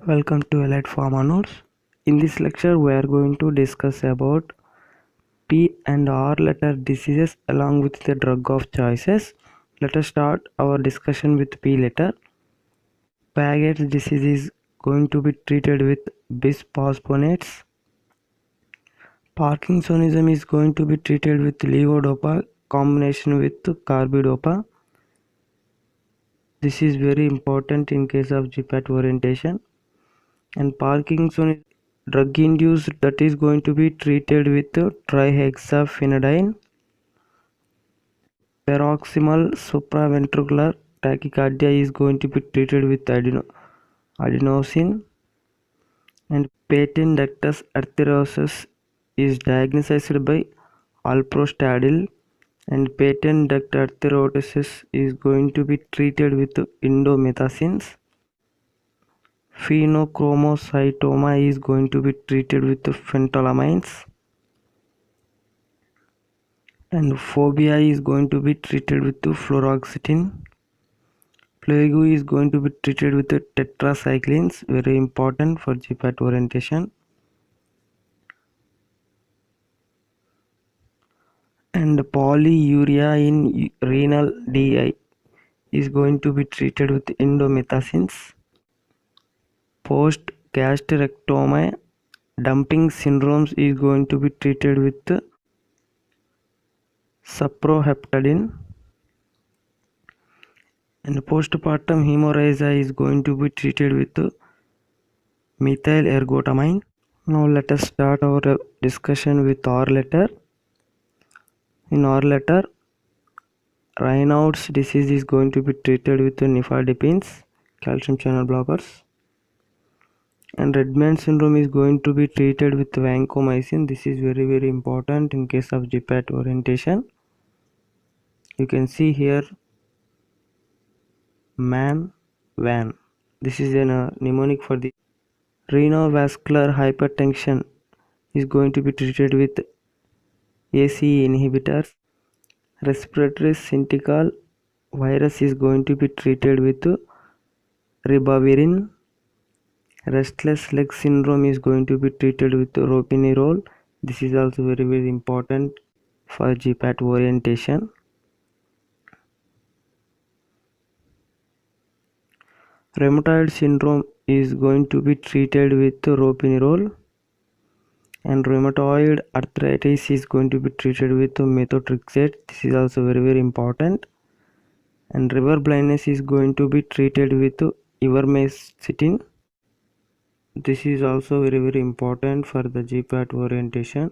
Welcome to Elite Pharma Notes. In this lecture, we are going to discuss about P and R letter diseases along with the drug of choices. Let us start our discussion with P letter. Paget's disease is going to be treated with bisphosphonates. Parkinsonism is going to be treated with levodopa combination with carbidopa. This is very important in case of GPAT orientation. And Parkinson drug induced, that is going to be treated with trihexyphenidyne. Paroxysmal supraventricular tachycardia is going to be treated with adenosine. And patent ductus arteriosus is diagnosed by alprostadil. And patent duct arteriosus is going to be treated with indomethacins. Phenochromocystoma is going to be treated with phentolamines. And phobia is going to be treated with fluoxetine. Plague is going to be treated with tetracyclines, very important for GPAT orientation. And polyuria in renal DI is going to be treated with indomethacins. Post-gastrectomy dumping syndromes is going to be treated with saproheptadine. And postpartum hemorrhage is going to be treated with methyl ergotamine. Now let us start our discussion with R letter. In R letter, Raynaud's disease is going to be treated with nifadipines, calcium channel blockers. And Redman syndrome is going to be treated with vancomycin. This is very important in case of GPAT orientation. You can see here van. This is a mnemonic for the renovascular hypertension is going to be treated with ACE inhibitors. Respiratory syncytial virus is going to be treated with ribavirin. Restless leg syndrome is going to be treated with ropinirole. This is also very important for GPAT orientation. Rheumatoid syndrome is going to be treated with ropinirole. And rheumatoid arthritis is going to be treated with methotrexate. This is also very important. And river blindness is going to be treated with ivermectin. This is also very important for the GPAT orientation.